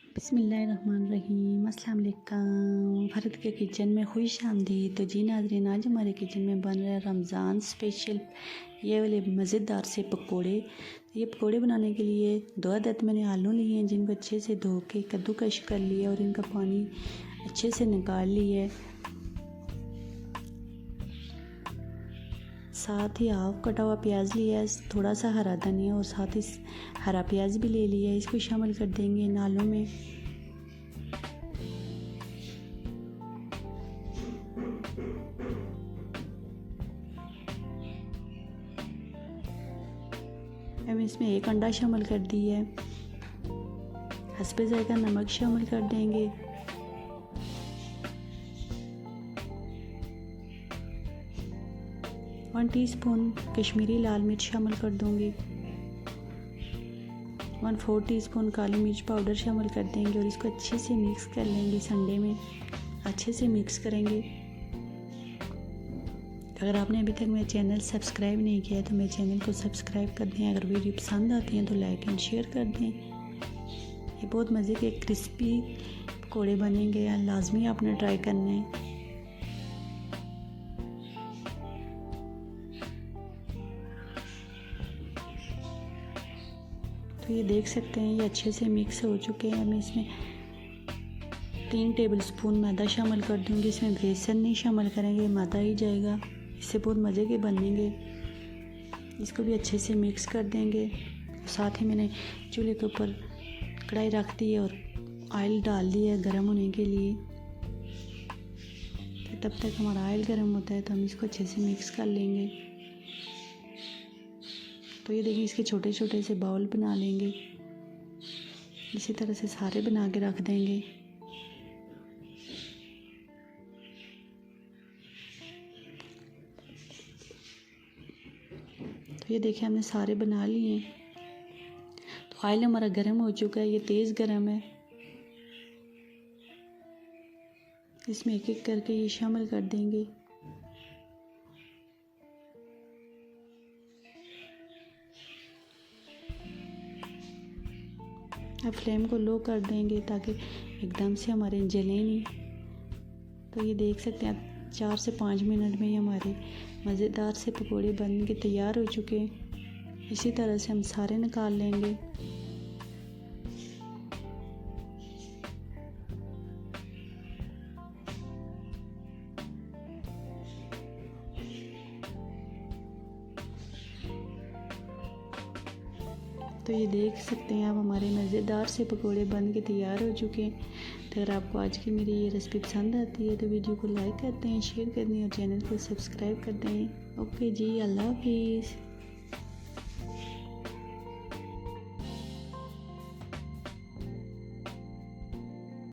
बिस्मिल्लाहिर्रहमानिर्रहीम, अस्सलाम वालेकुम। भारत के किचन में खुश आमदीद। तो जी नाज़रीन, आज हमारे किचन में बन रहा है रमज़ान स्पेशल ये वाले मज़ेदार से पकोड़े। ये पकोड़े बनाने के लिए 2 अदद मैंने आलू लिए हैं, जिनको अच्छे से धो के कद्दूकश कर लिया और इनका पानी अच्छे से निकाल लिया है। साथ ही हाफ कटा हुआ प्याज लिया है, थोड़ा सा हरा धनिया और साथ ही हरा प्याज भी ले लिया है। इसको शामिल कर देंगे इन आलू में। अब इसमें 1 अंडा शामिल कर दिया है। हस्बे ज़ायक़ा नमक शामिल कर देंगे। वन टीस्पून कश्मीरी लाल मिर्च शामिल कर दूंगी। 1/4 टीस्पून काली मिर्च पाउडर शामिल कर देंगे और इसको अच्छे से मिक्स कर लेंगे। इस अंडे में अच्छे से मिक्स करेंगे। अगर आपने अभी तक मेरा चैनल सब्सक्राइब नहीं किया है तो मेरे चैनल को सब्सक्राइब कर दें। अगर वीडियो पसंद आती हैं तो लाइक एंड शेयर कर दें। ये बहुत मज़े के क्रिस्पी पकौड़े बनेंगे, या लाजमी आपने ट्राई करना है। तो ये देख सकते हैं ये अच्छे से मिक्स हो चुके हैं। मैं इसमें 3 टेबलस्पून मैदा शामिल कर दूंगी। इसमें बेसन नहीं शामिल करेंगे, मैदा ही जाएगा। इससे बहुत मज़े के बनेंगे। इसको भी अच्छे से मिक्स कर देंगे। साथ ही मैंने चूल्हे के ऊपर कढ़ाई रख दी है और ऑयल डाल दिया है गर्म होने के लिए। तब तक हमारा ऑयल गर्म होता है तो हम इसको अच्छे से मिक्स कर लेंगे। तो ये देखिए, इसके छोटे छोटे से बाउल बना लेंगे। इसी तरह से सारे बना के रख देंगे। तो ये देखिए, हमने सारे बना लिए हैं। तो ऑयल हमारा गर्म हो चुका है, ये तेज़ गर्म है। इसमें एक एक करके ये शामिल कर देंगे। अब फ्लेम को लो कर देंगे ताकि एकदम से हमारे जले नहीं। तो ये देख सकते हैं 4 से 5 मिनट में ही हमारे मज़ेदार से पकोड़े बन के तैयार हो चुके हैं। इसी तरह से हम सारे निकाल लेंगे। तो ये देख सकते हैं आप हमारे मज़ेदार से पकोड़े बन के तैयार हो चुके हैं। तो अगर आपको आज की मेरी ये रेसिपी पसंद आती है तो वीडियो को लाइक कर दें, शेयर कर दें और चैनल को सब्सक्राइब कर दें। ओके जी, अल्लाह हाफिज़।